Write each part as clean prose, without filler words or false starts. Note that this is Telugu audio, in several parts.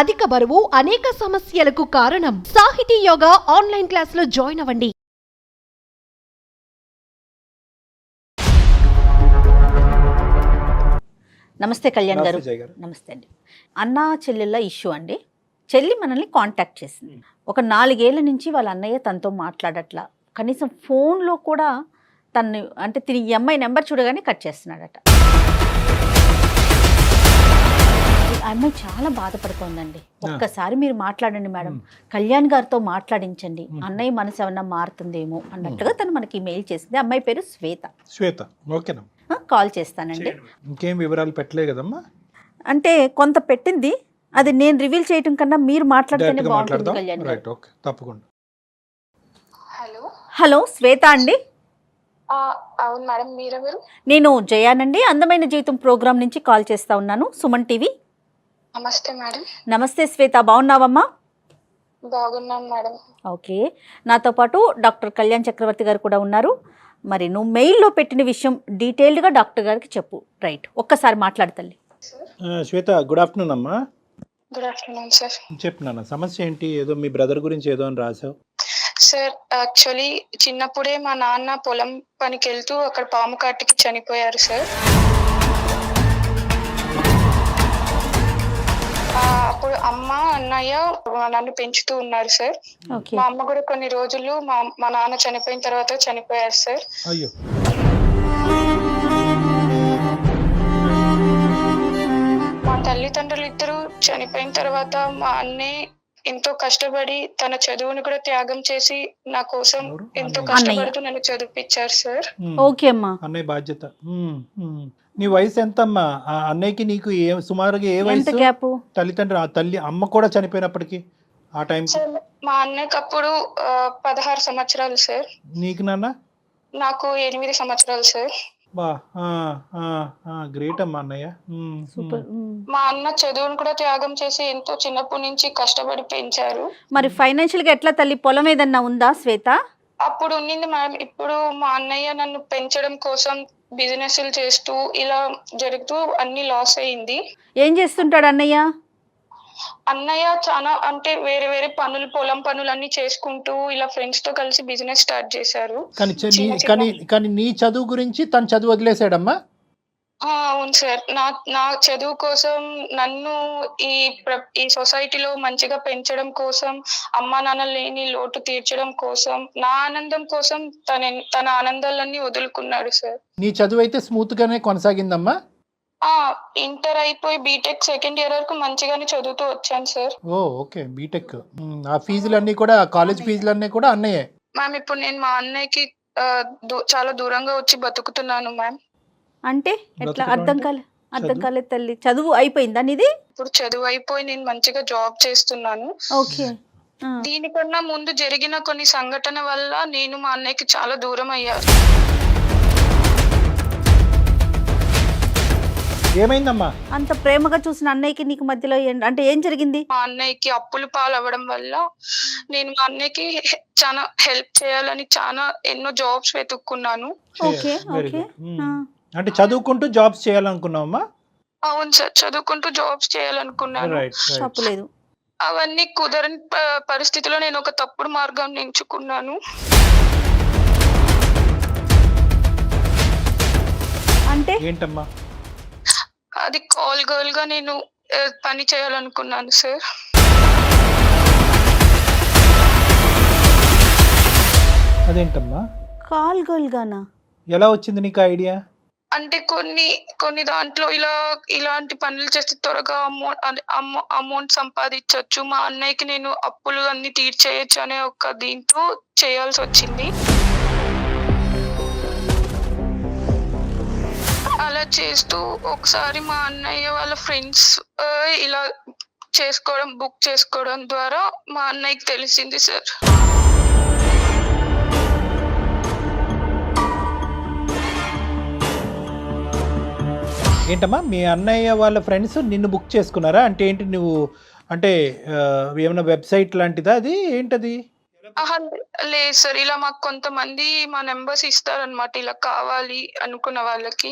అధిక బరువు అనేక సమస్యలకు కారణం. సాహితీ యోగా ఆన్లైన్ క్లాసులో జాయిన్ అవ్వండి. నమస్తే కళ్యాణ్ గారు. నమస్తే అండి. అన్నా చెల్లెళ్ళ ఇష్యూ అండి. చెల్లి మనల్ని కాంటాక్ట్ చేసింది. ఒక 4 ఏళ్ల నుంచి వాళ్ళ అన్నయ్య తనతో మాట్లాడట్లా, కనీసం ఫోన్లో కూడా తను అంటే తిని ఈ అమ్మాయి నెంబర్ చూడగానే కట్ చేస్తున్నాడట. ఆ అమ్మాయి చాలా బాధపడుతోందండి. ఒక్కసారి మీరు మాట్లాడండి మేడం, కళ్యాణ్ గారితో మాట్లాడించండి, అన్నయ్య మనసు ఏమన్నా మారుతుందేమో అన్నట్టుగా తను మనకి మెయిల్ చేసింది. అమ్మాయి పేరు శ్వేత. ఓకేనా, కాల్ చేస్తానండి. ఇంకేం వివరాలు పెట్టలే కదమ్మా? అంటే కొంత పెట్టింది, అది నేను రివీల్ చేయడం కన్నా మీరు మాట్లాడితేనే బాగుంటుంది కళ్యాణ్ గారు. తప్పకుండా. హలో శ్వేత అండి. అవును మేడం, మీరెవరు? నేను జయానండి, అందమైన జీవితం ప్రోగ్రామ్ నుంచి కాల్ చేస్తా ఉన్నాను, సుమన్ టీవీ. నమస్తే మేడం. నమస్తే శ్వేత, బాగున్నావమ్మా? బాగున్నాం మేడం. ఓకే, నాతో పాటు డాక్టర్ కళ్యాణ్ చక్రవర్తి గారు కూడా ఉన్నారు. మరి నువ్వు మెయిల్లో పెట్టిన విషయం డీటెయిల్డ్గా డాక్టర్ గారికి చెప్పు. రైట్, ఒక్కసారి మాట్లాడతల్లి. శ్వేత, గుడ్ ఆఫ్టర్నూన్ అమ్మా. Good afternoon sir. చెప్పు నాన్న, సమస్య ఏంటి? ఏదో మీ బ్రదర్ గురించి ఏదో అని రాసావు. సార్, యాక్చువల్లీ చిన్నప్పుడే మా నాన్న పొలం పనికి వెళ్తూ అక్కడ పాము కాటికి చనిపోయారు సార్. అప్పుడు అమ్మ అన్నయ్య నన్ను పెంచుతూ ఉన్నారు సార్. మా అమ్మ కూడా కొన్ని రోజులు మా నాన్న చనిపోయిన తర్వాత చనిపోయారు సార్. అయ్యో. మా తల్లిదండ్రులు ఇద్దరు చనిపోయిన తర్వాత మా అన్నయ్య ఎంతో కష్టపడి తన చదువును కూడా త్యాగం చేసి నా కోసం ఎంతో కష్టపడుతూ నన్ను చదివించారు సార్. ఓకే అమ్మా. అన్నయ్య బాధ్యత. నీ వయసు ఎంతమ్మా? అన్నయ్యకి నీకు సుమారుగా ఏ వయసు? తల్లిదండ్రులు తల్లి అమ్మ కూడా చనిపోయినప్పటికీ ఆ టైం? మా అన్నయ్యకి అప్పుడు 16 సంవత్సరాలు సార్. నీకు నాన్న? నాకు 8 సంవత్సరాలు సార్. బా, గ్రేట్ అమ్మా అన్నయ్య. మా అన్న చదువును కూడా త్యాగం చేసి ఎంతో చిన్నప్పటి నుంచి కష్టపడి పెంచారు. మరి ఫైనాన్షియల్ గా ఎట్లా తల్లి? పొలం ఏదన్నా ఉందా శ్వేత? అప్పుడు ఉండింది మేడం. ఇప్పుడు మా అన్నయ్య నన్ను పెంచడం కోసం బిజినెస్లు చేస్తూ ఇలా జరుగుతూ అన్ని లాస్ అయింది. ఏం చేస్తుంటాడు అన్నయ్య? అన్నయ్య చాలా అంటే వేరే వేరే పనులు, పొలం పనులు అన్ని చేసుకుంటూ ఇలా ఫ్రెండ్స్ తో కలిసి బిజినెస్ స్టార్ట్ చేశారు. కానీ నీ చదువు గురించి తను చదువు వదిలేసాడమ్మా? అవును సార్. నా చదువు కోసం నన్ను ఈ సొసైటీలో మంచిగా పెంచడం కోసం, అమ్మా నాన్న లేని లోటు తీర్చడం కోసం, నా ఆనందం కోసం తన ఆనందాలన్నీ వదులుకున్నాడు సార్. నీ చదువు అయితే స్మూత్ గానే కొనసాగిందమ్మా? ఇంటర్ అయిపోయి బీటెక్ సెకండ్ ఇయర్ వరకు మంచిగానే చదువుతూ వచ్చాను సార్. Okay, BTech. ఆ ఫీజులన్నీ కూడా, కాలేజ్ ఫీజులన్నీ కూడా అన్నయ్యే? మ్యామ్, ఇప్పుడు నేను మా అన్నయ్యకి చాలా దూరంగా వచ్చి బతుకుతున్నాను మ్యామ్. అంటే ఎట్లా? అర్థం కాలేదు తల్లి. చదువు అయిపోయిందా నీది? ఇప్పుడు చదువు అయిపోయి నేను మంచిగా జాబ్ చేస్తున్నాను. ఓకే. దీనికన్నా ముందు జరిగిన కొన్ని సంఘటన వల్ల నేను మా అన్నయ్యకి చాలా దూరం అయ్యాను. ఏమైందమ్మా? అంత ప్రేమగా చూసిన అన్నయ్యకి నీకు మధ్యలో అంటే ఏం జరిగింది? మా అన్నయ్యకి అప్పులు పాలవ్వడం వల్ల నేను మా అన్నయ్యకి చాలా హెల్ప్ చేయాలని ఎన్నో జాబ్స్ వెతుక్కున్నాను. ఓకే. అంటే చదువుకుంటూ జాబ్స్ చేయాలనుకున్నావమ్మా? అవును సార్, చదువుకుంటూ జాబ్స్ చేయాలనుకున్నాను. తప్పులేదు. అవన్నీ కుదరని పరిస్థితిలో నేను ఒక తప్పుడు మార్గం ఎంచుకున్నాను. అంటే ఏంటమ్మా? అది కాల్ గర్ల్ గా నేను పని చేయాలనుకున్నాను సార్. అదేంటమ్మా? కాల్ గర్ల్ గానా? ఎలా వచ్చింది నీకు ఐడియా? అంటే కొన్ని దాంట్లో ఇలాంటి పనులు చేస్తే త్వరగా అమౌంట్ సంపాదించవచ్చు, మా అన్నయ్యకి నేను అప్పులు అన్ని తీర్చేయచ్చు అనే ఒక దీంతో చేయాల్సి వచ్చింది. అలా చేస్తూ ఒకసారి మా అన్నయ్య వాళ్ళ ఫ్రెండ్స్ ఇలా బుక్ చేసుకోవడం ద్వారా మా అన్నయ్యకి తెలిసింది సార్. ఏంటమ్మా, మీ అన్నయ్య వాళ్ళ ఫ్రెండ్స్ నిన్ను బుక్ చేసుకున్నారా? అంటే ఏంటి, నువ్వు అంటే ఏమైనా వెబ్సైట్ లాంటిదా అది? ఏంటది? లేదు సార్, ఇలా మాకు కొంతమంది మా నెంబర్స్ ఇస్తారనమాట, ఇలా కావాలి అనుకున్న వాళ్ళకి.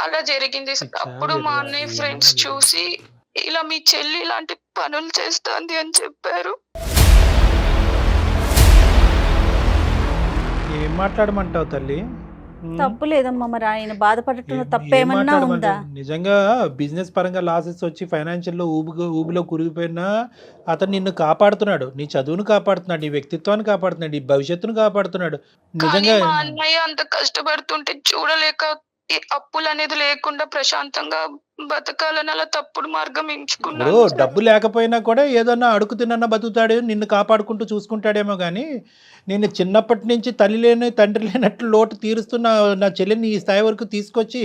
అలా జరిగింది. అప్పుడు మా అన్నయ్య ఫ్రెండ్స్ చూసి ఇలా మీ చెల్లి ఇలాంటి పనులు చేస్తుంది అని చెప్పారు. ఏం మాట్లాడమంటావు తల్లి? తప్పు లేదమ్మా, మరి ఆయన బాధపడటంలో ఏం తప్పేమన్నా మాట్లాడమంటావు? ఉందా? నిజంగా బిజినెస్ పరంగా లాసెస్ వచ్చి ఫైనాన్షియల్లో ఊబిలో కురిగిపోయినా అతను నిన్ను కాపాడుతున్నాడు, నీ చదువును కాపాడుతున్నాడు, నీ వ్యక్తిత్వాన్ని కాపాడుతున్నాడు, నీ భవిష్యత్తును కాపాడుతున్నాడు. కానీ నిజంగా మా అన్నయ్య అంత కష్టపడుతుంటే చూడలేక ఈ అప్పులు అనేది లేకుండా ప్రశాంతంగా బతకాలని అలా తప్పుడు మార్గం ఇప్పుడు ఎంచుకున్నాను సార్. డబ్బు లేకపోయినా కూడా ఏదన్నా అడుగు తిన్న బతుకుతాడు, నిన్ను కాపాడుకుంటూ చూసుకుంటాడేమో కానీ నేను చిన్నప్పటి నుంచి తల్లి లేని తండ్రి లేనట్లు లోటు తీరుస్తున్న నా చెల్లిని ఈ స్థాయి వరకు తీసుకొచ్చి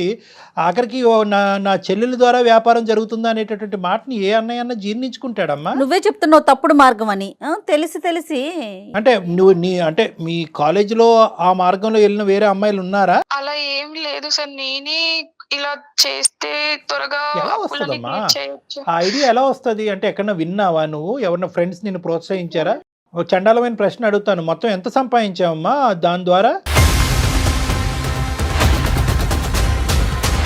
ఆఖరికి నా చెల్లెల ద్వారా వ్యాపారం జరుగుతుందా అనేటటువంటి మాటని ఏ అన్నయ్య జీర్ణించుకుంటాడమ్మా? నువ్వే చెప్తున్నావు తప్పుడు మార్గం అని. తెలిసి అంటే అంటే మీ కాలేజీలో ఆ మార్గంలో వెళ్ళిన వేరే అమ్మాయిలు ఉన్నారా? అలా ఏం లేదు సార్, నేనే ఇలా చేస్తే త్వరగా ఎలా అప్పులని వస్తుందమ్మా చేయొచ్చు. ఆ ఐడియా? ఎలా వస్తుంది అంటే ఎక్కడన్నా విన్నావా నువ్వు? ఎవరన్నా ఫ్రెండ్స్ నిన్ను ప్రోత్సహించారా? ఒక చండాలమైన ప్రశ్న అడుగుతాను, మొత్తం ఎంత సంపాదించావమ్మా దాని ద్వారా?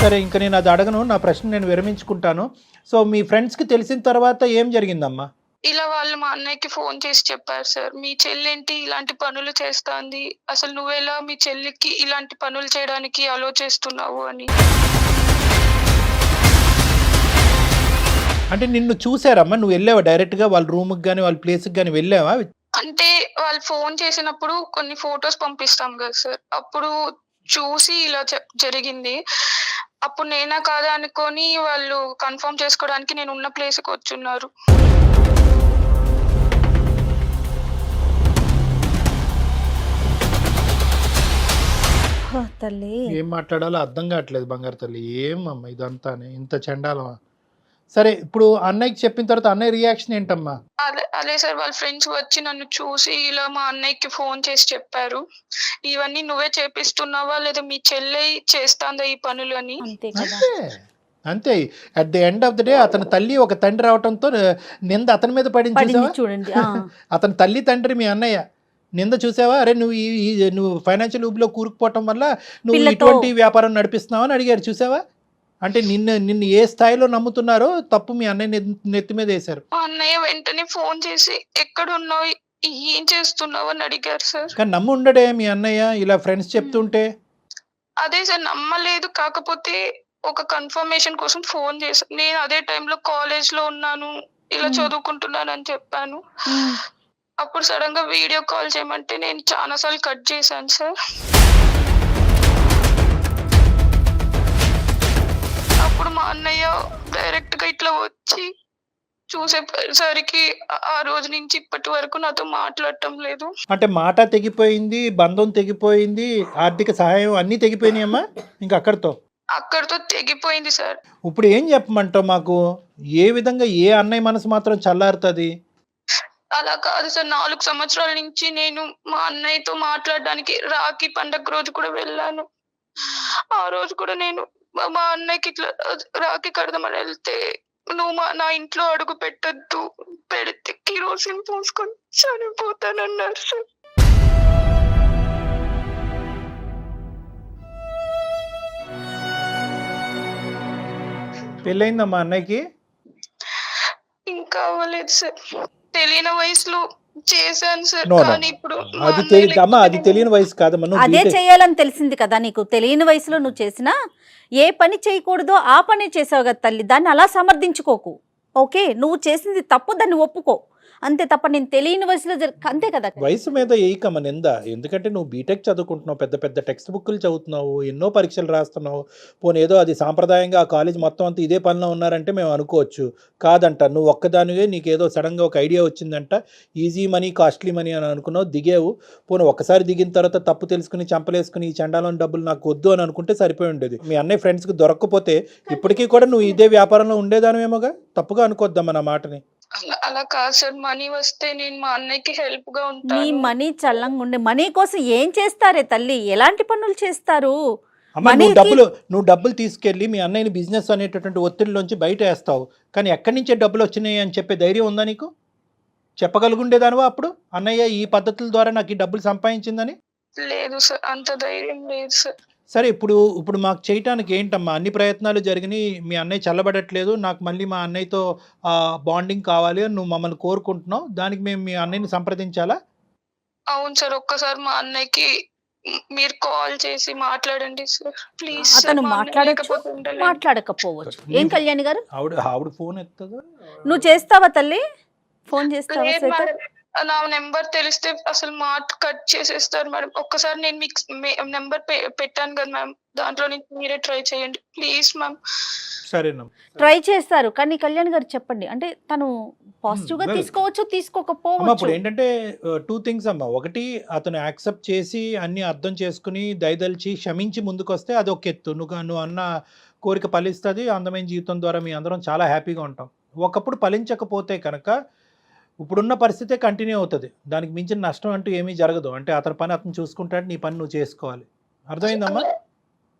సరే, ఇంకా నేను అది అడగను, నా ప్రశ్న నేను విరమించుకుంటాను. సో మీ ఫ్రెండ్స్కి తెలిసిన తర్వాత ఏం జరిగిందమ్మా? ఇలా వాళ్ళు మా అన్నయ్యకి ఫోన్ చేసి చెప్పారు సార్, మీ చెల్లెంటి ఇలాంటి పనులు చేస్తాంది, అసలు నువ్వెలా మీ చెల్లికి ఇలాంటి పనులు చేయడానికి ఆలోచిస్తున్నావు అని. అంటే నిన్ను చూసారమ్మా? నువ్వు వెళ్ళావా డైరెక్ట్గా వాళ్ళ రూమ్కి కానీ వాళ్ళ ప్లేస్కి కానీ వెళ్ళావా? అంటే వాళ్ళు ఫోన్ చేసినప్పుడు కొన్ని ఫొటోస్ పంపిస్తాం కదా సార్, అప్పుడు చూసి ఇలా జరిగింది. అప్పుడు నేనా కాదా అనుకొని వాళ్ళు కన్ఫర్మ్ చేసుకోవడానికి నేను ఉన్న ప్లేస్కి వచ్చున్నారు. తల్లి ఏం మాట్లాడాలో అర్థం కావట్లేదు బంగారు తల్లి. ఏమమ్మా ఇదంతానే, ఇంత చండాలమా? సరే, ఇప్పుడు అన్నయ్యకి చెప్పిన తర్వాత అన్నయ్య రియాక్షన్ ఏంటమ్మా? అదే సార్, వాళ్ళ ఫ్రెండ్స్ వచ్చి నన్ను చూసి ఇలా మా అన్నయ్యకి ఫోన్ చేసి చెప్పారు, ఇవన్నీ నువ్వే చేపిస్తున్నావా లేదా మీ చెల్లె చేస్తాందా ఈ పనులు అని. అంతే కదా. అంతే. At the end of the day అతని తల్లి ఒక తండ్రి అవటంతో నింద అతని మీద పడింది పడింది చూసావా? చూడండి. అతని తల్లి తండ్రి మీ అన్నయ్య నింద చూసావా? అరే నువ్వు ఫైనాన్షియల్ ఊబిలో కూరుకుపోవటం వల్ల నువ్వు పిల్లతో- ఇటువంటి వ్యాపారం నడిపిస్తున్నావు అని అడిగారు చూసావా? అంటే నిన్ను ఏ స్థాయిలో నమ్ముతున్నారో తప్పు మీ అన్నయ్య నెత్తి మీద వేశారు. మా అన్నయ్య వెంటనే ఫోన్ చేసి ఎక్కడున్నావు, ఏం చేస్తున్నావు అని అడిగారు సార్. కానీ నమ్ము ఉండడే మీ అన్నయ్య ఇలా ఫ్రెండ్స్ చెప్తుంటే? అదే సార్, నమ్మలేదు. కాకపోతే ఒక కన్ఫర్మేషన్ కోసం ఫోన్ చేశాను. నేను అదే టైంలో కాలేజ్ లో ఉన్నాను, ఇలా చదువుకుంటున్నాను అని చెప్పాను. అప్పుడు సడన్ గా వీడియో కాల్ చేయమంటే నేను చాలా సార్లు కట్ చేశాను సార్. అప్పుడు మా అన్నయ్య డైరెక్ట్ గా ఇట్లా వచ్చి చూసేసరికి ఆ రోజు నుంచి ఇప్పటి వరకు నాతో మాట్లాడటం లేదు. అంటే మాట తెగిపోయింది, బంధం తెగిపోయింది, ఆర్థిక సహాయం అన్నీ తెగిపోయినాయమ్మా ఇంకా అక్కడితో తెగిపోయింది సార్. ఇప్పుడు ఏం చెప్పమంటావు మాకు? ఏ విధంగా ఏ అన్నయ్య మనసు మాత్రం చల్లారుతుంది? అలా కాదు సార్, 4 సంవత్సరాల నుంచి నేను మా అన్నయ్యతో మాట్లాడడానికి రాఖీ పండగ రోజు కూడా వెళ్ళాను. ఆ రోజు కూడా నేను మా అన్నయ్యకి ఇట్లా రాఖీ కడదామని వెళ్తే, నువ్వు నా ఇంట్లో అడుగు పెట్టద్దు, పెడితే కిరోసిన్ పోసుకొని చనిపోతానన్నారు సార్. పెళ్ళయిందమ్మా అన్నయ్యకి? ఇంకా అవ్వలేదు సార్, తెలియని వయసులో చేశాను సార్. No, no. కానీ ఇప్పుడు మా అది అన్నయ్య అమ్మా అది తెలియని వయసు కాదమ్మా. నువ్వు అదే బీటెక్ చేయాలని తెలిసింది కదా నీకు. తెలియని వయసులో నువ్వు చేసినా ఏ పని చేయకూడదో ఆ పని చేసావు కదా తల్లి. దాన్ని అలా సమర్థించుకోకు. ఓకే, నువ్వు చేసింది తప్పు, దాన్ని ఒప్పుకో అంతే తప్ప నేను తెలియని వయసులో అంతే కదా. వయసు మీద ఏకమ్మ నింద. ఎందుకంటే నువ్వు బీటెక్ చదువుకుంటున్నావు, పెద్ద పెద్ద టెక్స్ట్ బుక్లు చదువుతున్నావు, ఎన్నో పరీక్షలు రాస్తున్నావు. పోనీ ఏదో అది సాంప్రదాయంగా ఆ కాలేజ్ మొత్తం అంతా ఇదే పనిలో ఉన్నారంటే మేము అనుకోవచ్చు. కాదంట, నువ్వు ఒక్కదానివే నీకేదో సడన్గా ఒక ఐడియా వచ్చిందంట, ఈజీ మనీ కాస్ట్లీ మనీ అని అనుకున్నావు, దిగేవు. పోనీ ఒక్కసారి దిగిన తర్వాత తప్పు తెలుసుకుని చంపలేసుకుని ఈ చండాలని డబ్బులు నాకు వద్దు అని అనుకుంటే సరిపోయి ఉండేది. మీ అన్నయ్య ఫ్రెండ్స్కి దొరక్కపోతే ఇప్పటికీ కూడా నువ్వు ఇదే వ్యాపారంలో ఉండేదానివేమోగా. తప్పుగా అనుకోద్దమ్మా నా మాటని. అలా కాదు సార్, మనీ వస్తే నేను మా అన్నయ్యకి హెల్ప్ గా నీ ఉంటాను. మనీ చల్లంగా ఉండే మనీ కోసం ఏం చేస్తారే తల్లి, ఎలాంటి పనులు చేస్తారు? అమ్మ నువ్వు డబ్బులు తీసుకెళ్ళి మీ అన్నయ్యని బిజినెస్ అనేటటువంటి ఒత్తిడిలోంచి బయట వేస్తావు, కానీ ఎక్కడి నుంచే డబ్బులు వచ్చినాయి అని చెప్పే ధైర్యం ఉందా నీకు? చెప్పగలుగుండేదానివా అప్పుడు అన్నయ్య ఈ పద్ధతుల ద్వారా నాకు ఈ డబ్బులు సంపాదించిందని? లేదు సార్, అంత ధైర్యం లేదు సార్. సరే ఇప్పుడు మాకు చేయటానికి ఏంటమ్మా, అన్ని ప్రయత్నాలు జరిగినాయి, మీ అన్నయ్య చల్లబడట్లేదు, నాకు మళ్ళీ మా అన్నయ్యతో బాండింగ్ కావాలి అని నువ్వు మమ్మల్ని కోరుకుంటున్నావు, దానికి మేము మీ అన్నయ్యని సంప్రదించాలా? అవును సార్, ఒక్కసారి మా అన్నయ్యకి మీరు కాల్ చేసి మాట్లాడండి సార్ ప్లీజ్. అతను మాట్లాడకపోవచ్చు. ఏం కళ్యాణి గారు, ఆవిడ ఫోన్ ఎత్తదా? నువ్వు చేస్తావా తల్లి, ఫోన్ చేస్తావా శ్వేత? నా నెంబర్ తెలిస్తే అసలు మాట కట్ చేసేస్తారు మేడం. ఒక్కసారి నేను మీకు నెంబర్ పెట్టాను కదా మ్యామ్, దాంట్లో నుంచి మీరే ట్రై చేయండి ప్లీజ్ మ్యామ్. సరేనమ్మా, ట్రై చేస్తారు కానీ కళ్యాణ్ గారు చెప్పండి, అంటే తను పాజిటివ్ గా well, తీసుకోవచ్చు, అమ్మ తీసుకోకపోవచ్చు. ఇప్పుడు ఏంటంటే 2 థింగ్స్ అమ్మా. ఒకటి, అతను యాక్సెప్ట్ చేసి అన్ని అర్థం చేసుకుని దయదలిచి క్షమించి ముందుకు వస్తే అది ఒక ఎత్తు, నువ్వు అన్న కోరిక ఫలిస్తుంది, అందమైన జీవితం ద్వారా మీ అందరం చాలా హ్యాపీగా ఉంటాం. ఒకప్పుడు ఫలించకపోతే కనుక ఇప్పుడున్న పరిస్థితే కంటిన్యూ అవుతుంది, దానికి మించిన నష్టం అంటూ ఏమీ జరగదు. అంటే అతని పని అతను చూసుకుంటాడు, నీ పని నువ్వు చేసుకోవాలి. అర్థమైందమ్మా?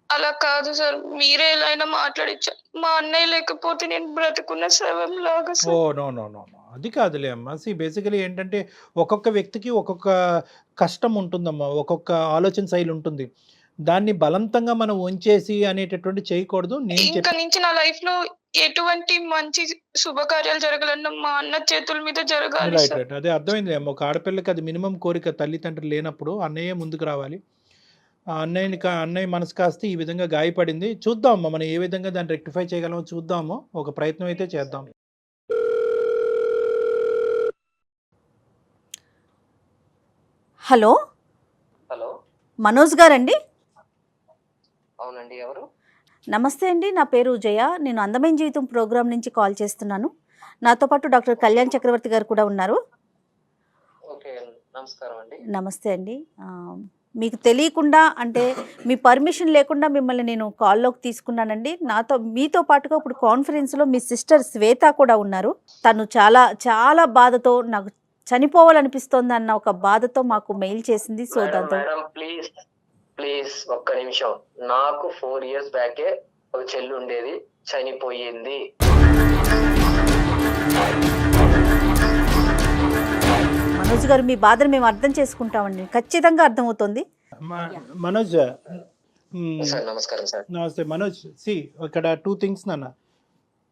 అలా కాదు సార్, మీరే ఎలా అయినా మాట్లాడించారు. మా అన్నయ్య లేకపోతే నేను బ్రతుకున్న శవం లాగా oh no no no no, అది కాదులే అమ్మా. బేసికలీ ఏంటంటే ఒక్కొక్క వ్యక్తికి ఒక్కొక్క కష్టం ఉంటుందమ్మా, ఒక్కొక్క ఆలోచన శైలి ఉంటుంది, దాన్ని బలవంతంగా మనం ఉంచేసి అనేటటువంటి చేయకూడదు. నేను ఇంకా నుంచి నా లైఫ్ లో ఎటువంటి మంచి శుభకార్యాలు జరగాలన్నా మా అన్న చేతుల మీద జరగాలి రైట్ సార్. రైట్, అదే అర్థమైంది అమ్మ. ఒక ఆడపిల్లకి అది మినిమం కోరిక, తల్లిదండ్రులు లేనప్పుడు అన్నయ్య ముందుకు రావాలి. ఆ అన్నయ్య మనసు కాస్త ఈ విధంగా గాయపడింది. చూద్దాం అమ్మ, మనం ఏ విధంగా దాన్ని రెక్టిఫై చేయగలమో చూద్దాము, ఒక ప్రయత్నం అయితే చేద్దాం. హలో హలో, మనోజ్ గారండి? అవునండి, ఎవరు? నమస్తే అండి, నా పేరు జయ, నేను అందమైన జీవితం ప్రోగ్రాం నుంచి కాల్ చేస్తున్నాను. నాతో పాటు డాక్టర్ కళ్యాణ్ చక్రవర్తి గారు కూడా ఉన్నారు. ఓకే, నమస్కారం అండి. నమస్తే అండి. మీకు తెలియకుండా, అంటే మీ పర్మిషన్ లేకుండా మిమ్మల్ని నేను కాల్లోకి తీసుకున్నానండి. మీతో పాటుగా ఇప్పుడు కాన్ఫరెన్స్లో మీ సిస్టర్ శ్వేత కూడా ఉన్నారు. తను చాలా చాలా బాధతో, నాకు చనిపోవాలనిపిస్తోంది అన్న ఒక బాధతో మాకు మెయిల్ చేసింది. సో దాంతో మేడం ప్లీజ్ ఒక్క నిమిషం. నాకు 4 years బ్యాకే ఒక చెల్లి ఉండేది, చనిపోయింది. మనోజ్ గారు, మీ బాధను మేము అర్థం చేసుకుంటామండి, ఖచ్చితంగా అర్థమవుతుంది. మనోజ్, సార్ నమస్కారం సార్. నమస్తే మనోజ్. ఇక్కడ 2 థింగ్స్ నాన్న.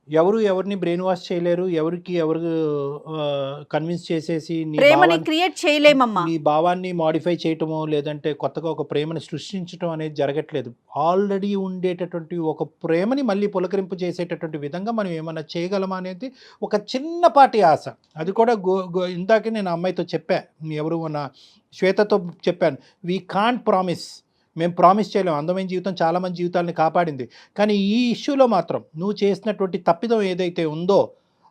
ఎవరిని బ్రెయిన్ వాష్ చేయలేరు, ఎవరు కన్విన్స్ చేసేసి ప్రేమని క్రియేట్ చేయలేమమ్మా. నీ భావాన్ని మాడిఫై చేయటమో లేదంటే కొత్తగా ఒక ప్రేమని సృష్టించడం అనేది జరగట్లేదు. ఆల్రెడీ ఉండేటటువంటి ఒక ప్రేమని మళ్ళీ పులకరింపు చేసేటటువంటి విధంగా మనం ఏమైనా చేయగలమా అనేది ఒక చిన్నపాటి ఆశ. అది కూడా ఇందాకే నేను అమ్మాయితో చెప్పా, ఎవరు మన శ్వేతతో చెప్పాను, వీ కాంట్ ప్రామిస్, మేము ప్రామిస్ చేయలేము. అందమైన జీవితం చాలామంది జీవితాలని కాపాడింది, కానీ ఈ ఇష్యూలో మాత్రం నువ్వు చేసినటువంటి తప్పిదం ఏదైతే ఉందో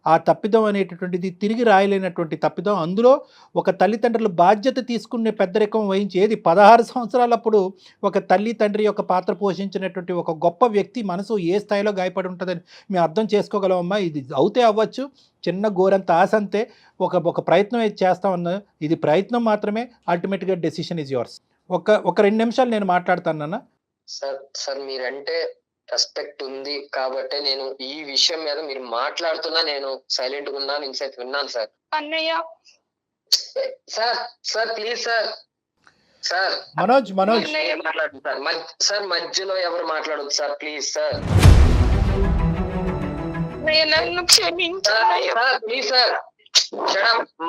ఆ తప్పిదం అనేటటువంటిది తిరిగి రాయలేనటువంటి తప్పిదం. అందులో ఒక తల్లిదండ్రులు బాధ్యత తీసుకునే పెద్దరికం వహించి, ఏది 16 సంవత్సరాలప్పుడు ఒక తల్లి తండ్రి యొక్క పాత్ర పోషించినటువంటి ఒక గొప్ప వ్యక్తి మనసు ఏ స్థాయిలో గాయపడి ఉంటుందని మేము అర్థం చేసుకోగలమమ్మా. ఇది అవుతే అవ్వచ్చు, చిన్న గోరంత ఆశ అంతే. ఒక ప్రయత్నం అయితే చేస్తామన్నా, ఇది ప్రయత్నం మాత్రమే, అల్టిమేట్గా డెసిషన్ ఈజ్ యువర్స్. ఒక 2 నిమిషాలు నేను మాట్లాడతాను నాన్న. సార్ మీరంటే రెస్పెక్ట్ ఉంది కాబట్టి నేను ఈ విషయం మీద మీరు మాట్లాడుతున్నా నేను సైలెంట్ గా ఉన్నాను, ఇన్సైట్ విన్నాను సార్. అన్నయ్య సార్ ప్లీజ్ సార్ మనోజ్ మాట్లాడండి సార్, మధ్యలో ఎవరు మాట్లాడదు సార్, ప్లీజ్ సార్. నన్ను క్షమించు ప్లీజ్ సార్,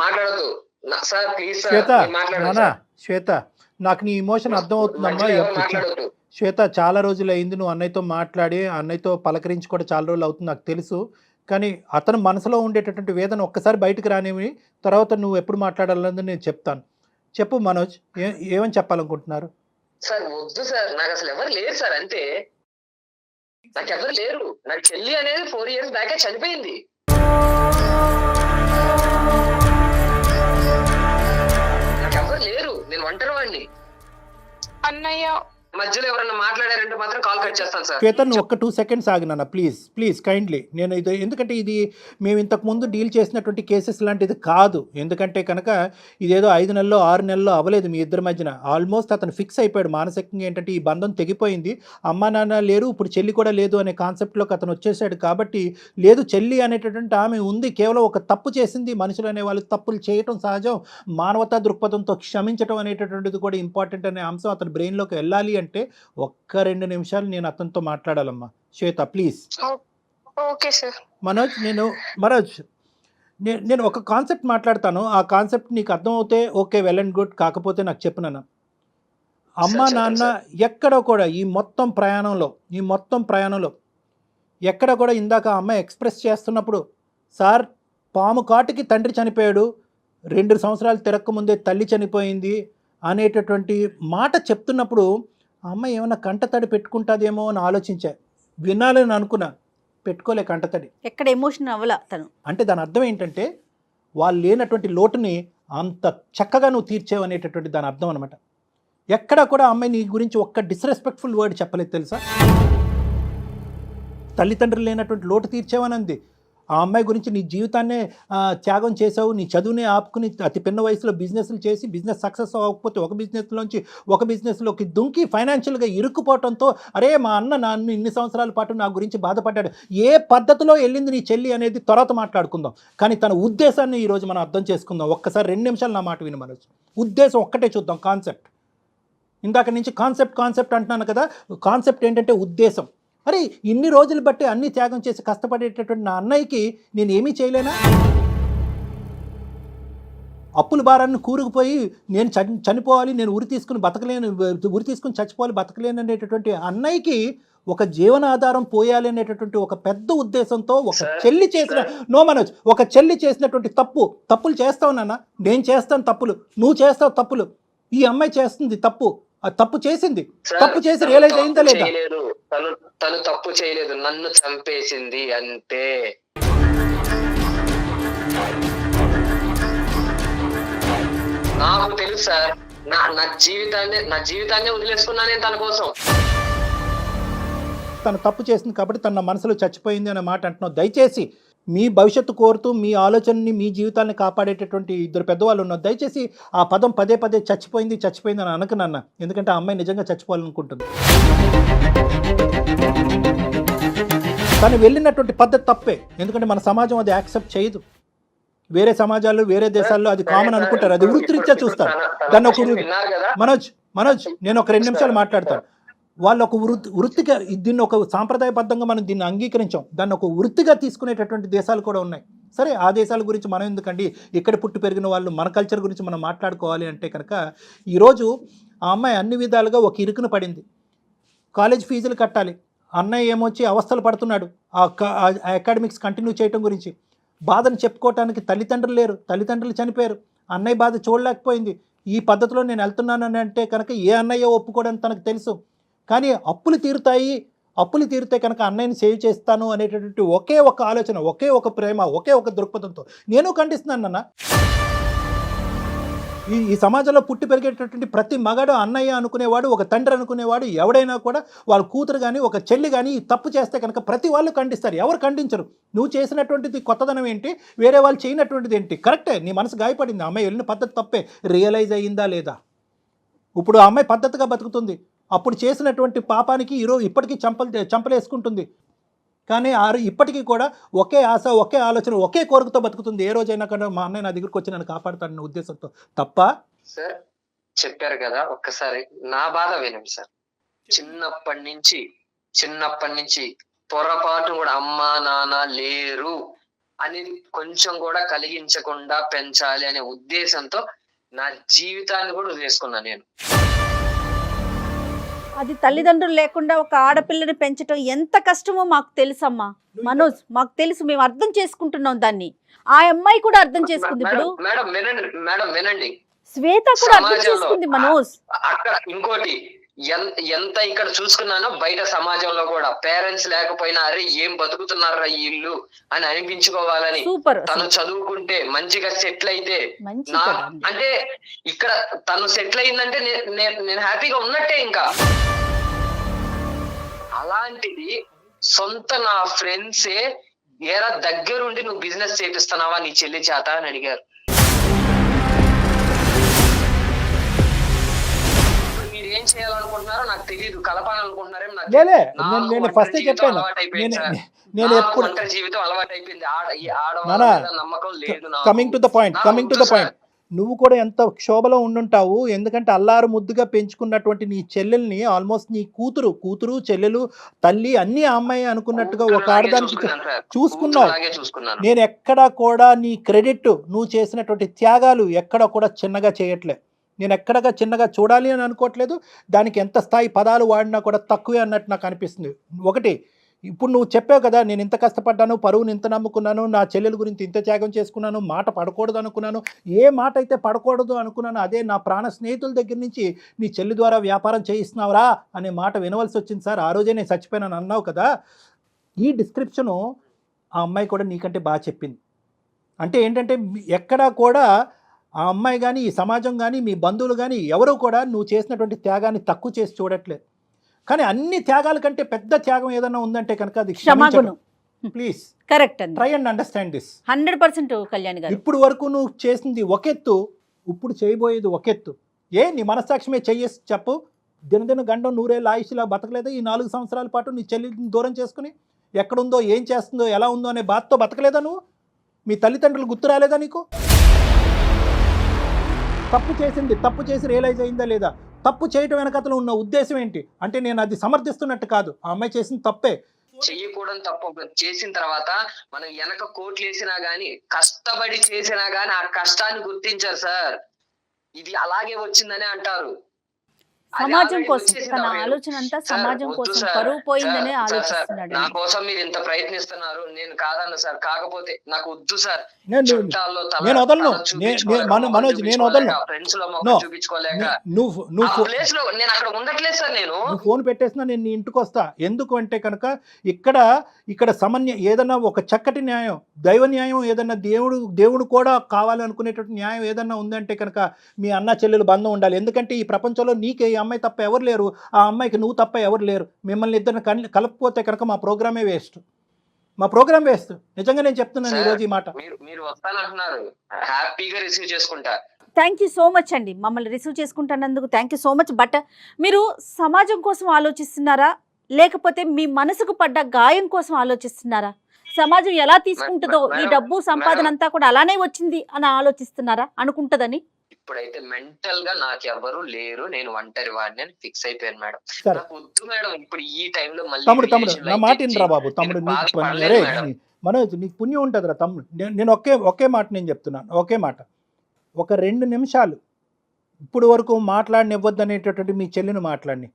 మాట్లాడదు సార్, ప్లీజ్ శ్వేత, సార్ మాట్లాడండి. శ్వేత, నాకు నీ ఇమోషన్ అర్థం అవుతుందమ్మా. శ్వేత, చాలా రోజులు అయింది నువ్వు అన్నయ్యతో మాట్లాడి, అన్నయ్యతో పలకరించి కూడా చాలా రోజులు అవుతుంది నాకు తెలుసు, కానీ అతను మనసులో ఉండేటటువంటి వేదన ఒక్కసారి బయటకు రానివి, తర్వాత నువ్వు ఎప్పుడు మాట్లాడాలని నేను చెప్తాను. చెప్పు మనోజ్, ఏమని చెప్పాలనుకుంటున్నారు? సార్ వద్దు సార్, నాకు అసలు ఎవరు లేరు సార్, అంతే. నాకు ఎవరు లేరు, నాకు చెల్లి అనేది 4 years బ్యాకే చనిపోయింది. నాకు ఎవరు లేరు, నేను ఒంటరి వాడిని. అన్నయ్య మధ్యలో ఎవరన్నా మాట్లాడారంటే మాత్రం కాల్ కట్ చేస్తాను సార్. శ్వేత, నువ్వు ఒక్క 2 seconds ఆగినా ప్లీజ్ కైండ్లీ. నేను ఇది ఎందుకంటే ఇది మేము ఇంతకుముందు డీల్ చేసినటువంటి కేసెస్ లాంటిది కాదు. ఎందుకంటే కనుక ఇదేదో 5 నెలల్లో 6 నెలల్లో అవ్వలేదు మీ ఇద్దరి మధ్యన. ఆల్మోస్ట్ అతను ఫిక్స్ అయిపోయాడు మానసికంగా, ఏంటంటే ఈ బంధం తెగిపోయింది, అమ్మ నాన్న లేరు, ఇప్పుడు చెల్లి కూడా లేదు అనే కాన్సెప్ట్లోకి అతను వచ్చేసాడు. కాబట్టి లేదు, చెల్లి అనేటటువంటి ఆమె ఉంది, కేవలం ఒక తప్పు చేసింది. మనుషులు అనే వాళ్ళు తప్పులు చేయటం సహజం, మానవతా దృక్పథంతో క్షమించడం అనేటటువంటిది కూడా ఇంపార్టెంట్ అనే అంశం అతని బ్రెయిన్లోకి వెళ్ళాలి అంటే ఒక్క 2 నిమిషాలు నేను అతనితో మాట్లాడాలమ్మా. Shweta please. Okay sir. Manoj నేను ఒక కాన్సెప్ట్ మాట్లాడతాను, ఆ కాన్సెప్ట్ నీకు అర్థమవుతే ఓకే, వెల్ అండ్ గుడ్, కాకపోతే నాకు చెప్పు నాన్న. అమ్మ నాన్న ఎక్కడ కూడా ఈ మొత్తం ప్రయాణంలో ఎక్కడ కూడా ఇందాక అమ్మాయి ఎక్స్ప్రెస్ చేస్తున్నప్పుడు సార్ పాము కాటుకి తండ్రి చనిపోయాడు, 2 సంవత్సరాలు తిరక్క ముందే తల్లి చనిపోయింది అనేటటువంటి మాట చెప్తున్నప్పుడు ఆ అమ్మాయి ఏమైనా కంటతడి పెట్టుకుంటుందేమో అని ఆలోచించా, వినాలని అనుకున్నా, పెట్టుకోలే కంటతడి. ఎక్కడ ఎమోషన్ అవ్వలా తను. అంటే దాని అర్థం ఏంటంటే వాళ్ళు లేనటువంటి లోటుని అంత చక్కగా నువ్వు తీర్చేవు అనేటటువంటి దాని అర్థం అనమాట. ఎక్కడ కూడా అమ్మాయి నీ గురించి ఒక్క డిస్రెస్పెక్ట్ఫుల్ వర్డ్ చెప్పలేదు తెలుసా. తల్లిదండ్రులు లేనటువంటి లోటు తీర్చేవని అంది. ఆ అమ్మాయి గురించి నీ జీవితాన్నే త్యాగం చేసావు, నీ చదువునే ఆపుకుని అతి పిన్న వయసులో బిజినెస్లు చేసి బిజినెస్ సక్సెస్ అవ్వకపోతే ఒక బిజినెస్లోంచి ఒక బిజినెస్లోకి దుంకి ఫైనాన్షియల్గా ఇరుక్కుపోవడంతో అరే మా అన్న నన్ను ఇన్ని సంవత్సరాల పాటు నా గురించి బాధపడ్డాడు. ఏ పద్ధతిలో వెళ్ళింది నీ చెల్లి అనేది తర్వాత మాట్లాడుకుందాం, కానీ తన ఉద్దేశాన్ని ఈరోజు మనం అర్థం చేసుకుందాం. ఒక్కసారి 2 నిమిషాలు నా మాట విను మనోజ్. ఉద్దేశం ఒక్కటే చూద్దాం, కాన్సెప్ట్. ఇందాక నుంచి కాన్సెప్ట్ అంటున్నాను కదా, కాన్సెప్ట్ ఏంటంటే ఉద్దేశం. అరే ఇన్ని రోజులు బట్టి అన్ని త్యాగం చేసి కష్టపడేటటువంటి నా అన్నయ్యకి నేను ఏమీ చేయలేనా? అప్పుల భారాన్ని కూరుకుపోయి నేను చనిపోవాలి, నేను ఉరి తీసుకుని చచ్చిపోవాలి, బతకలేను అనేటటువంటి అన్నయ్యకి ఒక జీవనాధారం పోయాలి అనేటటువంటి ఒక పెద్ద ఉద్దేశంతో ఒక చెల్లి చేసిన మనోజ్, ఒక చెల్లి చేసినటువంటి తప్పులు చేస్తావు నాన్న, నేను చేస్తాను తప్పులు, నువ్వు చేస్తావు తప్పులు, ఈ అమ్మాయి చేస్తుంది తప్పు, ఆ తప్పు చేసింది, తప్పు చేసి రియలైజ్ అయిందా లేదా? తను తప్పు చేయలేదు, నన్ను చంపేసింది అంతే. నాకు తెలుసు సార్, నా జీవితాన్ని వదిలేసుకున్నా నేను తన కోసం. తను తప్పు చేసింది కాబట్టి తన మనసులో చచ్చిపోయింది అనే మాట అంటున్నావు. దయచేసి మీ భవిష్యత్తు కోరుతూ మీ ఆలోచనని మీ జీవితాన్ని కాపాడేటటువంటి 2 పెద్దవాళ్ళు ఉన్నారు. దయచేసి ఆ పదం పదే చచ్చిపోయింది అని అనకనన్నా, ఎందుకంటే ఆ అమ్మాయి నిజంగా చచ్చిపోవాలనుకుంటుంది. తను వెళ్ళినటువంటి పద్ధతి తప్పే, ఎందుకంటే మన సమాజం అది యాక్సెప్ట్ చేయదు. వేరే సమాజాలు వేరే దేశాల్లో అది కామన్ అనుకుంటారు, అది వృత్తిరీత్యా చూస్తారు. దాన్ని ఒక మనోజ్ నేను ఒక 2 నిమిషాలు మాట్లాడతాను. వాళ్ళు ఒక వృత్తిగా దీన్ని ఒక సాంప్రదాయబద్ధంగా మనం దీన్ని అంగీకరించాం, దాన్ని ఒక వృత్తిగా తీసుకునేటటువంటి దేశాలు కూడా ఉన్నాయి. సరే ఆ దేశాల గురించి మనం ఎందుకండి, ఇక్కడ పుట్టి పెరిగిన వాళ్ళు మన కల్చర్ గురించి మనం మాట్లాడుకోవాలి అంటే కనుక ఈరోజు ఆ అమ్మాయి అన్ని విధాలుగా ఒక ఇరుకున పడింది. కాలేజ్ ఫీజులు కట్టాలి, అన్నయ్య ఏమొచ్చి అవస్థలు పడుతున్నాడు ఆ అకాడమిక్స్ కంటిన్యూ చేయటం గురించి. బాధను చెప్పుకోవటానికి తల్లిదండ్రులు లేరు, తల్లిదండ్రులు చనిపోయారు, అన్నయ్య బాధ చూడలేకపోయింది. ఈ పద్ధతిలో నేను వెళ్తున్నానని అంటే కనుక ఏ అన్నయ్య ఒప్పుకోవడానికి తనకు తెలుసు. కానీ అప్పులు తీరితే కనుక అన్నయ్యని సేవ్ చేస్తాను అనేటటువంటి ఒకే ఒక ఆలోచన, ఒకే ఒక ప్రేమ, ఒకే ఒక దృక్పథంతో నేను ఖండిస్తున్నాను అన్న. ఈ సమాజంలో పుట్టి పెరిగేటటువంటి ప్రతి మగాడు అన్నయ్య అనుకునేవాడు, ఒక తండ్రి అనుకునేవాడు, ఎవడైనా కూడా వాళ్ళ కూతురు కానీ ఒక చెల్లి కానీ తప్పు చేస్తే కనుక ప్రతి వాళ్ళు ఖండిస్తారు, ఎవరు ఖండించరు. నువ్వు చేసినటువంటిది కొత్తదనం ఏంటి, వేరే వాళ్ళు చేయనటువంటిది ఏంటి? కరెక్టే, నీ మనసు గాయపడింది, అమ్మాయి వెళ్ళిన పద్ధతి తప్పే, రియలైజ్ అయ్యిందా లేదా? ఇప్పుడు ఆ అమ్మాయి పద్ధతిగా బతుకుతుంది, అప్పుడు చేసినటువంటి పాపానికి ఈరోజు ఇప్పటికీ చంపలేసుకుంటుంది. కానీ ఇప్పటికీ కూడా ఒకే ఆశ, ఒకే ఆలోచన, ఒకే కోరికతో బతుకుతుంది. ఏ రోజైనా కానీ మా అన్నయ్య నా దగ్గరికి వచ్చి నన్ను కాపాడుతాడన్న ఉద్దేశంతో తప్ప. సార్ చెప్పారు కదా, ఒక్కసారి నా బాధ వినండి సార్. చిన్నప్పటి నుంచి పొరపాటు కూడా అమ్మా నాన్న లేరు అనేది కొంచెం కూడా కలిగించకుండా పెంచాలి అనే ఉద్దేశంతో నా జీవితాన్ని కూడా వదిలేసుకున్నా నేను. అది తల్లిదండ్రులు లేకుండా ఒక ఆడపిల్లని పెంచడం ఎంత కష్టమో మాకు తెలుసమ్మా మనోజ్, మాకు తెలుసు, మేము అర్థం చేసుకుంటున్నాం దాన్ని. ఆ అమ్మాయి కూడా అర్థం చేసుకుంది. ఇప్పుడు మేడం వినండి, శ్వేత కూడా అర్థం చేసుకుంది మనోజ్. అక్కడ ఇంకోటి ఎంత ఇక్కడ చూసుకున్నానో బయట సమాజంలో కూడా పేరెంట్స్ లేకపోయినా అరే ఏం బతుకుతున్నారా ఈ ఇల్లు అని అనిపించుకోవాలని. సూపర్. తను చదువుకుంటే మంచిగా సెటిల్ అయితే అంటే ఇక్కడ తను సెటిల్ అయిందంటే నేను హ్యాపీగా ఉన్నట్టే. ఇంకా అలాంటిది సొంత నా ఫ్రెండ్సే ఏరా దగ్గరుండి నువ్వు బిజినెస్ చేపిస్తున్నావా నీ చెల్లి చేత అని అడిగారు. ఏం చేయాలనుకుంటున్నారో నాకు తెలియదు, కలపాలనుకుంటున్నారేమో నాకు జీవితం అలవాటు అయిపోయింది, నమ్మకం లేదు. కమింగ్ టు ద పాయింట్ నువ్వు కూడా ఎంత క్షోభలో ఉండుంటావు. ఎందుకంటే అల్లారు ముద్దుగా పెంచుకున్నటువంటి నీ చెల్లెల్ని ఆల్మోస్ట్ నీ కూతురు చెల్లెలు తల్లి అన్నీ ఆ అమ్మాయి అనుకున్నట్టుగా ఒక ఆడదానికి చూసుకున్నావు. చూసుకున్నాను. నేను ఎక్కడా కూడా నీ క్రెడిట్ నువ్వు చేసినటువంటి త్యాగాలు ఎక్కడ కూడా చిన్నగా చేయట్లే. నేను ఎక్కడగా చిన్నగా చూడాలి అని అనుకోవట్లేదు. దానికి ఎంత స్థాయి పదాలు వాడినా కూడా తక్కువే అన్నట్టు నాకు అనిపిస్తుంది. ఒకటి, ఇప్పుడు నువ్వు చెప్పావు కదా, నేను ఇంత కష్టపడ్డాను, పరువుని ఇంత నమ్ముకున్నాను, నా చెల్లెల గురించి ఇంత త్యాగం చేసుకున్నాను, మాట పడకూడదు అనుకున్నాను. ఏ మాట అయితే పడకూడదు అనుకున్నాను అదే నా ప్రాణ స్నేహితుల దగ్గర నుంచి నీ చెల్లి ద్వారా వ్యాపారం చేయిస్తున్నావురా అనే మాట వినవలసి వచ్చింది సార్. ఆ రోజే నేను చచ్చిపోయానని అన్నావు కదా. ఈ డిస్క్రిప్షను ఆ అమ్మాయి కూడా నీకంటే బాగా చెప్పింది. అంటే ఏంటంటే ఎక్కడా కూడా ఆ అమ్మాయి కానీ, ఈ సమాజం కానీ, మీ బంధువులు కానీ ఎవరు కూడా నువ్వు చేసినటువంటి త్యాగాన్ని తక్కువ చేసి చూడట్లేదు. కానీ అన్ని త్యాగాల కంటే పెద్ద త్యాగం ఏదైనా ఉందంటే కనుక అది క్షమాగుణం. ప్లీజ్ కరెక్ట్ అండి. Try and understand this. 100% Kalyan గారు. ఇప్పుడు వరకు నువ్వు చేసింది ఒకెత్తు, ఇప్పుడు చేయబోయేది ఒకెత్తు. నీ మనస్సాక్షిమే చెయ్యేసి చెప్పు. దినదిన గండం నూరేళ్ళ ఆయుష్లా బతకలేదా? ఈ 4 సంవత్సరాల పాటు నీ చెల్లిని దూరం చేసుకుని ఎక్కడుందో, ఏం చేస్తుందో, ఎలా ఉందో అనే బాధతో బతకలేదా నువ్వు? మీ తల్లిదండ్రులు గుర్తు రాలేదా నీకు? తప్పు చేసి రియలైజ్ అయిందా లేదా? తప్పు చేయటం వెనకతలో ఉన్న ఉద్దేశం ఏంటి అంటే నేను అది సమర్థిస్తున్నట్టు కాదు, ఆ అమ్మాయి చేసిన తప్పే. చెయ్యకూడదు తప్పు చేసిన తర్వాత మనం వెనక కోట్లు వేసినా గానీ, కష్టపడి చేసినా గానీ ఆ కష్టాన్ని గుర్తించారు సార్. ఇది అలాగే వచ్చిందని అంటారు. సమాజం కోసం తన ఆలోచన అంతా సమాజం కోసం, పరువు పోయిందనే ఆలోచిస్తున్నాడు. నా కోసం మీరు ఇంత ప్రయత్నిస్తున్నారు, నేను కాదన్న సార్. కాకపోతే నాకు వద్దు సార్. నేను వదలను మనోజ్, నేను వదలను. ఫ్రెండ్స్ లో చూపించుకోలేక నువ్వు ప్లేస్ లో నేను అక్కడ ఉండట్లేదు సార్. నేను ఫోన్ పెట్టేసినా నేను నీ ఇంటికి వస్తా. ఎందుకు అంటే కనుక ఇక్కడ ఏదన్నా ఒక చక్కటి న్యాయం, దైవ న్యాయం, ఏదన్నా దేవుడు కూడా కావాలనుకునేటువంటి న్యాయం ఏదన్నా ఉందంటే కనుక మీ అన్న చెల్లెలు బంధం ఉండాలి. ఎందుకంటే ఈ ప్రపంచంలో నీకే ఈ అమ్మాయి తప్ప ఎవరు లేరు, ఆ అమ్మాయికి నువ్వు తప్ప ఎవరు లేరు. మిమ్మల్ని ఇద్దరిని కలపకపోతే కనుక మా ప్రోగ్రామే వేస్ట్. నిజంగా నేను చెప్తున్నాను ఈరోజు ఈ మాట. మీరు వస్తానంటున్నారు, హ్యాపీగా రిసీవ్ చేసుకుంటా. థ్యాంక్ యూ సో మచ్ అండి, మమ్మల్ని రిసీవ్ చేసుకుంటున్నందుకు thank you so much. But మీరు సమాజం కోసం ఆలోచిస్తున్నారా, లేకపోతే మీ మనసుకు పడ్డ గాయం కోసం ఆలోచిస్తున్నారా? సమాజం ఎలా తీసుకుంటుందో, ఈ డబ్బు సంపాదన అంతా కూడా అలానే వచ్చింది అని ఆలోచిస్తున్నారా? అనుకుంటదని ఇప్పుడైతే మెంటల్ గా నాకు ఎవరు లేరు, నేను ఒంటరి వాడిని అని ఫిక్స్ అయిపోయాను మేడం. నాకు వద్దు మేడం ఇప్పుడు ఈ టైంలో. తమ్ముడు నా మాట వినరా బాబు. తమ్ముడు మనోజ్, నీకు పుణ్యం ఉంటుందిరా తమ్ముడు. నేను ఒకే మాట నేను చెప్తున్నాను, ఒకే మాట. ఒక 2 నిమిషాలు ఇప్పుడు వరకు మాట్లాడనివ్వద్దు అనేటటువంటి మీ చెల్లిని మాట్లాడిని.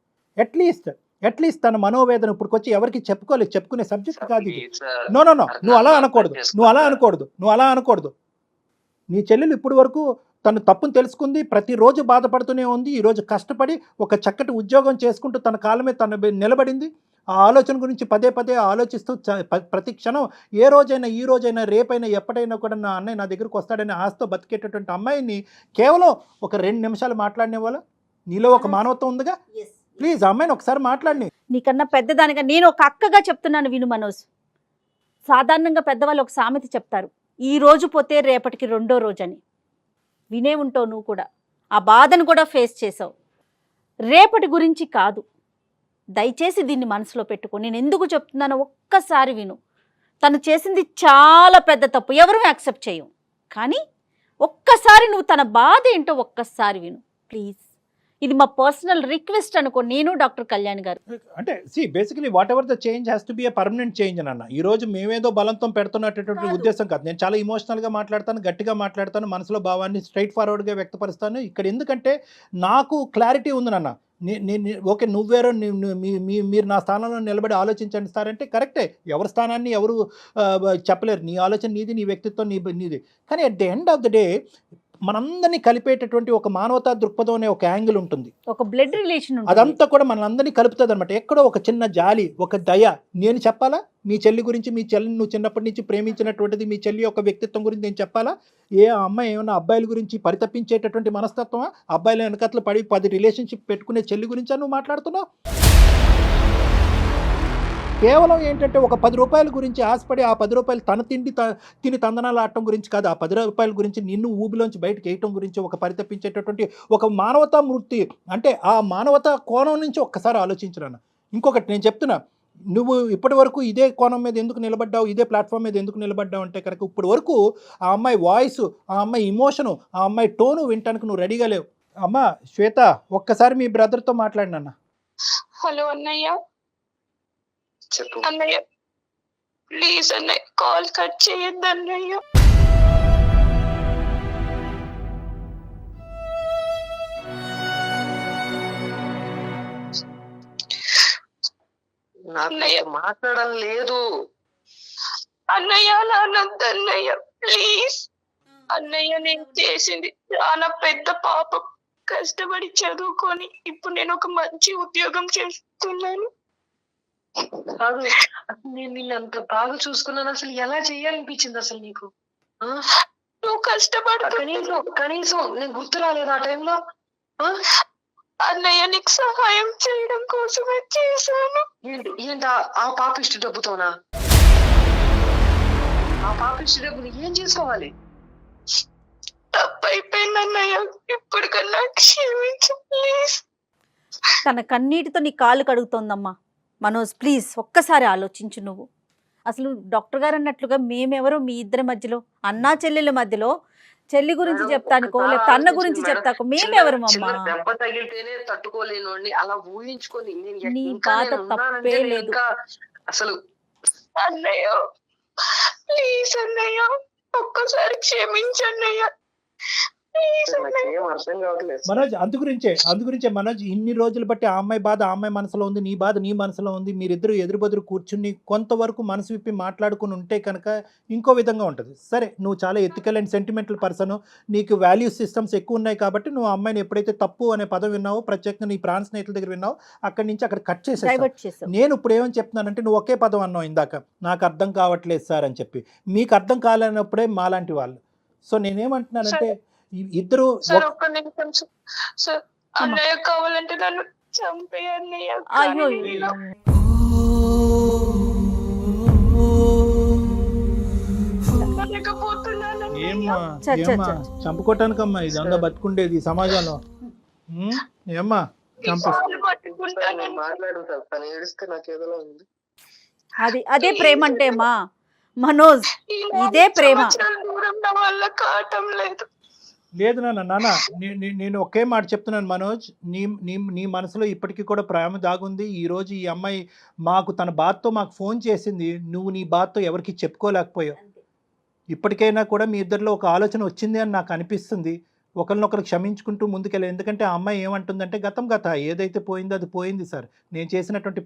అట్లీస్ట్ తన మనోవేదన ఇప్పుడు వచ్చి ఎవరికి చెప్పుకునే సబ్జెక్ట్ కాదు ఇది. నో నువ్వు అలా అనకూడదు. నీ చెల్లెలు ఇప్పుడు వరకు తను తప్పును తెలుసుకుంది, ప్రతిరోజు బాధపడుతూనే ఉంది. ఈరోజు కష్టపడి ఒక చక్కటి ఉద్యోగం చేసుకుంటూ తన కాలమే తను నిలబడింది. ఆ ఆలోచన గురించి పదే ఆలోచిస్తూ ప్రతి క్షణం ఈ రోజైనా రేపైనా ఎప్పటికైనా కూడా నా అన్నయ్య నా దగ్గరకు వస్తాడని ఆశతో బతికేటటువంటి అమ్మాయిని కేవలం ఒక 2 నిమిషాలు మాట్లాడిన వాళ్ళ నీలో ఒక మానవత్వం ఉందిగా. ప్లీజ్ ఆ అమ్మాయిని ఒకసారి మాట్లాడి. నీకన్నా పెద్దదానిగా నేను ఒక అక్కగా చెప్తున్నాను విను మనోజ్. సాధారణంగా పెద్దవాళ్ళు ఒక సామెత చెప్తారు, ఈ రోజు పోతే రేపటికి రెండో రోజు అని. వినే ఉంటావు నువ్వు కూడా, ఆ బాధను కూడా ఫేస్ చేసావు. రేపటి గురించి కాదు, దయచేసి దీన్ని మనసులో పెట్టుకో. నేను ఎందుకు చెప్తున్నానో ఒక్కసారి విను. తను చేసింది చాలా పెద్ద తప్పు, ఎవరూ యాక్సెప్ట్ చేయం. కానీ ఒక్కసారి నువ్వు తన బాధ ఏంటో ఒక్కసారి విను ప్లీజ్. ఇది మా పర్సనల్ రిక్వెస్ట్ అనుకో, నేను డాక్టర్ కళ్యాణ్ గారు. అంటే basically what ever the change has to be a permanent change అన్న. ఈ రోజు మేమేదో బలంతో పెడుతున్నటువంటి ఉద్దేశం కాదు. నేను చాలా ఇమోషనల్గా మాట్లాడతాను, గట్టిగా మాట్లాడతాను, మనసులో భావాన్ని స్ట్రైట్ ఫార్వర్డ్గా వ్యక్తపరుస్తాను ఇక్కడ. ఎందుకంటే నాకు క్లారిటీ ఉంది నాన్న. ఓకే నువ్వేరో మీరు నా స్థానంలో నిలబడి ఆలోచించండి సార్ అంటే కరెక్టే. ఎవరి స్థానాన్ని ఎవరు చెప్పలేరు. నీ ఆలోచన నీది, నీ వ్యక్తిత్వం నీది. కానీ at the end of the day మనందరినీ కలిపేటటువంటి ఒక మానవతా దృక్పథం అనే ఒక యాంగిల్ ఉంటుంది, ఒక బ్లడ్ రిలేషన్. అదంతా కూడా మనందరినీ కలుపుతుంది అనమాట. ఎక్కడో ఒక చిన్న జాలి, ఒక దయ. నేను చెప్పాలా మీ చెల్లి గురించి? మీ చెల్లిని నువ్వు చిన్నప్పటి నుంచి ప్రేమించినటువంటిది మీ చెల్లి యొక్క వ్యక్తిత్వం గురించి నేను చెప్పాలా? అమ్మాయి ఏమన్నా అబ్బాయిల గురించి పరితపించేటటువంటి మనస్తత్వమా? అబ్బాయిల వెనకట్లు పడి 10 రిలేషన్షిప్ పెట్టుకునే చెల్లి గురించా నువ్వు మాట్లాడుతున్నావు? కేవలం ఏంటంటే ఒక 10 రూపాయల గురించి ఆశపడి ఆ 10 రూపాయలు తన తిని తందనాలు ఆడటం గురించి కాదు, ఆ 10 రూపాయల గురించి నిన్ను ఊబిలోంచి బయటకు వేయటం గురించి ఒక పరితపించేటటువంటి ఒక మానవతా మూర్తి. అంటే ఆ మానవతా కోణం నుంచి ఒక్కసారి ఆలోచించరాను. ఇంకొకటి నేను చెప్తున్నా, నువ్వు ఇప్పటి వరకు ఇదే కోణం మీద ఎందుకు నిలబడ్డావు, ఇదే ప్లాట్ఫామ్ మీద ఎందుకు నిలబడ్డావు అంటే కనుక ఇప్పటి వరకు ఆ అమ్మాయి వాయిస్, ఆ అమ్మాయి ఇమోషను, ఆ అమ్మాయి టోను వినటానికి నువ్వు రెడీగా లేవు. అమ్మ శ్వేత, ఒక్కసారి మీ బ్రదర్తో మాట్లాడినన్న. హలో అన్నయ్య. చెప్పు. అన్నయ్య ప్లీజ్ అన్నయ్య కాల్ కట్ చేయొద్దు అన్నయ్య. నాకు మాట్లాడడం లేదు అన్నయ్య, అలా అనొద్దు అన్నయ్య ప్లీజ్. అన్నయ్య నేను చేసింది చాలా పెద్ద పాపం. కష్టపడి చదువుకొని ఇప్పుడు నేను ఒక మంచి ఉద్యోగం చేస్తున్నాను. కాదు, నేను నిన్ను అంత బాగా చూసుకున్నాను, అసలు ఎలా చేయాలనిపించింది అసలు నీకు? నువ్వు కష్టపడు. కనీసం నేను గుర్తు రాలేదు ఆ టైంలో. అన్నయ్య నీకు సహాయం చేయడం కోసమే చేశాను. ఏంటి ఆ పాపిష్టి డబ్బుతోనా? ఆ పాపిష్టి డబ్బుని ఏం చేసుకోవాలి? తప్పైపోయింది అన్నయ్య, ఇప్పుడు కన్నా క్షమించు ప్లీజ్. తన కన్నీటితో నీ కాళ్ళు కడుగుతోందమ్మా. మనోజ్ ప్లీజ్ ఒక్కసారి ఆలోచించు. నువ్వు అసలు డాక్టర్ గారు అన్నట్లుగా మేమెవరో మీ ఇద్దరి మధ్యలో, అన్నా చెల్లెల మధ్యలో, చెల్లి గురించి చెప్తానుకో లేకపోతే అన్న గురించి చెప్తాకో, మేమెవరమమ్మా? దెబ్బ తగిలితేనే తట్టుకోలేను అలా ఊహించుకొని నీ బాధ తప్పే లేదు. అసలు అన్నయ్య ప్లీజ్ అన్నయ్య, ఒక్కసారి క్షమించన్నయ్య ప్లీజ్ అన్నయ్య. అర్థం కావట్లేదు మనోజ్, అందుగురించే మనోజ్, ఇన్ని రోజులు బట్టి ఆ అమ్మాయి బాధ ఆ అమ్మాయి మనసులో ఉంది, నీ బాధ నీ మనసులో ఉంది. మీరిద్దరు ఎదురుబెదురు కూర్చుని కొంతవరకు మనసు విప్పి మాట్లాడుకుని ఉంటే కనుక ఇంకో విధంగా ఉంటుంది. సరే, నువ్వు చాలా ఎథికల్ అండ్ సెంటిమెంటల్ పర్సన్, నీకు వాల్యూ సిస్టమ్స్ ఎక్కువ ఉన్నాయి కాబట్టి నువ్వు ఆ అమ్మాయిని ఎప్పుడైతే తప్పు అనే పదం విన్నావో, ప్రత్యేకంగా నీ ప్రాణ స్నేహితుల దగ్గర విన్నావో, అక్కడి నుంచి అక్కడ కట్ చేసేసావు. నేను ఇప్పుడు ఏమని చెప్తున్నానంటే, నువ్వు ఒకే పదం అన్నావు ఇందాక, నాకు అర్థం కావట్లేదు సార్ అని చెప్పి. మీకు అర్థం కాలేనప్పుడే మాలాంటి వాళ్ళు. సో నేనేమంటున్నానంటే ఇద్దరు సార్ ఒక్క నిమిషం సార్. అన్నయ్య కావాలంటే నన్ను చంపే అన్నయ్య. అయ్యో ఏమ్మా చంపుకోవటానికమ్మా ఇదంతా బతుకుండేది ఈ సమాజంలో. ఏమ్మా మాట్లాడు సార్, తను ఏడిస్తే నాకు ఏదోలా ఉంది. అదే ప్రేమ అంటే మా మనోజ్, ఇదే ప్రేమ. దూరం నా వల్ల కావటం లేదు. లేదు నాన్న, నేను ఒకే మాట చెప్తున్నాను మనోజ్, నీ మనసులో ఇప్పటికీ కూడా ప్రేమ దాగుంది. ఈరోజు ఈ అమ్మాయి తన బాధతో మాకు ఫోన్ చేసింది, నువ్వు నీ బాధతో ఎవరికి చెప్పుకోలేకపోయావు. ఇప్పటికైనా కూడా మీ ఇద్దరిలో ఒక ఆలోచన వచ్చింది అని నాకు అనిపిస్తుంది. ఒకరినొకరు క్షమించుకుంటూ ముందుకెళ్ళాలి. ఎందుకంటే ఆ అమ్మాయి ఏమంటుందంటే, గత ఏదైతే పోయిందో అది పోయింది సార్. నేను చేసినటువంటి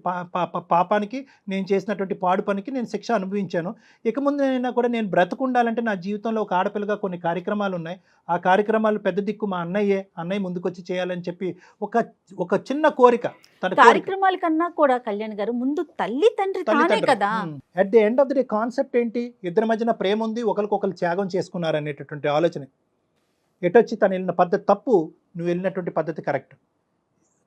పాపానికి, నేను చేసినటువంటి పాడు పనికి నేను శిక్ష అనుభవించాను. ఇక ముందైనా కూడా నేను బ్రతుకుండాలంటే నా జీవితంలో ఒక ఆడపిల్లగా కొన్ని కార్యక్రమాలు ఉన్నాయి. ఆ కార్యక్రమాలు పెద్ద దిక్కు మా అన్నయ్య ముందుకొచ్చి చేయాలని చెప్పి ఒక చిన్న కోరిక. కార్యక్రమాల కన్నా కూడా కళ్యాణ్ గారు ముందు తల్లి తండ్రి తానే కదా. At the end of the day concept ఏంటి? ఇద్దరి మధ్యన ప్రేమ ఉంది, ఒకరికొకరు త్యాగం చేసుకున్నారు అనేటటువంటి ఆలోచన. ఎటొచ్చి తను వెళ్ళిన పద్ధతి తప్పు, నువ్వు వెళ్ళినటువంటి పద్ధతి కరెక్ట్.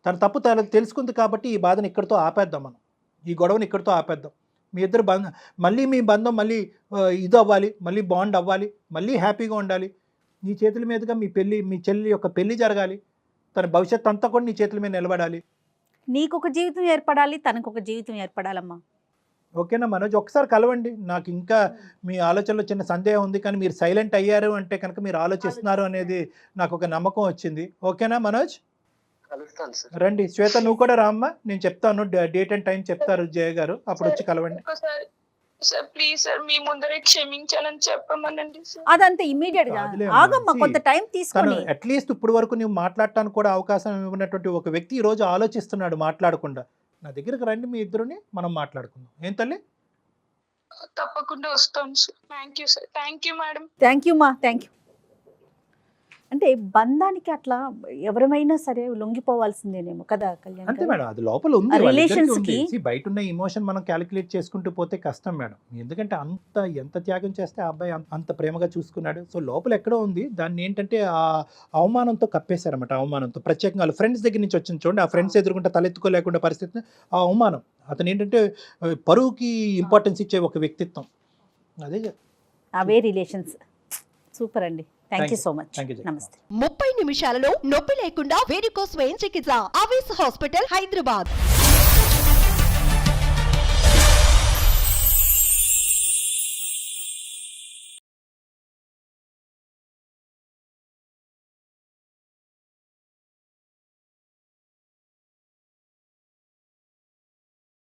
తన తప్పు తెలుసుకుంది కాబట్టి ఈ బాధను ఇక్కడితో ఆపేద్దాం, మనం ఈ గొడవని ఇక్కడితో ఆపేద్దాం. మీ ఇద్దరు మళ్ళీ మీ బంధం మళ్ళీ ఇది అవ్వాలి, మళ్ళీ బాండ్ అవ్వాలి, మళ్ళీ హ్యాపీగా ఉండాలి. నీ చేతుల మీదుగా మీ చెల్లి యొక్క పెళ్లి జరగాలి. తన భవిష్యత్తు అంతా కూడా నీ చేతుల మీద నిలబడాలి. నీకు ఒక జీవితం ఏర్పడాలి, తనకు ఒక జీవితం ఏర్పడాలమ్మా. ఓకేనా మనోజ్? ఒకసారి కలవండి. నాకు ఇంకా మీ ఆలోచనలో చిన్న సందేహం ఉంది, కానీ మీరు సైలెంట్ అయ్యారు అంటే కనుక మీరు ఆలోచిస్తున్నారు అనేది నాకు ఒక నమ్మకం వచ్చింది. ఓకేనా మనోజ్? రండి శ్వేత, నువ్వు కూడా రామ్మా. నేను చెప్తాను, డేట్ అండ్ టైం చెప్తారు జయ గారు, అప్పుడు వచ్చి కలవండి. సార్ ప్లీజ్ సార్, మీ ముందరే క్షమించాలని చెప్పమనండి సార్. అదంతా ఇమీడియట్ గా ఆగమ్మా, కొంత టైం తీసుకొని. అట్లీస్ట్ ఇప్పుడు వరకు నువ్వు మాట్లాడటానికి కూడా అవకాశం ఇవ్వనటువంటి ఒక వ్యక్తి ఈ రోజు ఆలోచిస్తున్నాడు మాట్లాడకుండా. నా దగ్గరకు రండి, మీ ఇద్దరుని మనం మాట్లాడుకుందాం. ఏం తల్లి? తప్పకుండా వస్తాం sir. Thank you sir. Thank you madam. Thank you మా, థ్యాంక్ యూ. అంటే బంధానికి అట్లా ఎవరమైనా సరే లొంగిపోవాల్సిందేనేమో కదా కళ్యాణ్? అంతే మేడం, అది లోపల ఉంది. రిలేషన్స్ కి బయట ఉన్న ఇమోషన్ మనం క్యాలిక్యులేట్ చేసుకుంటూ పోతే కష్టం మేడం. ఎందుకంటే ఎంత త్యాగం చేస్తే ఆ అబ్బాయి అంత ప్రేమగా చూసుకున్నాడు. సో లోపల ఎక్కడో ఉంది. దాన్ని ఏంటంటే ఆ అవమానంతో కప్పేశారన్నమాట. అవమానంతో ప్రత్యేకంగా వాళ్ళ ఫ్రెండ్స్ దగ్గర నుంచి వచ్చింది చూడండి, ఆ ఫ్రెండ్స్ ఎదురుకుంటే తలెత్తుకోలేకుండా పరిస్థితి. ఆ అవమానం, అతను ఏంటంటే పరువుకి ఇంపార్టెన్స్ ఇచ్చే ఒక వ్యక్తిత్వం. అవే రిలేషన్స్. సూపర్ అండి, థ్యాంక్ యూ సో మచ్. నమస్తే. 30 నిమిషాలలో నొప్పి లేకుండా వేడికోస్ వెయిన్ చికిత్స. ఆవేశ హాస్పిటల్, హైదరాబాద్.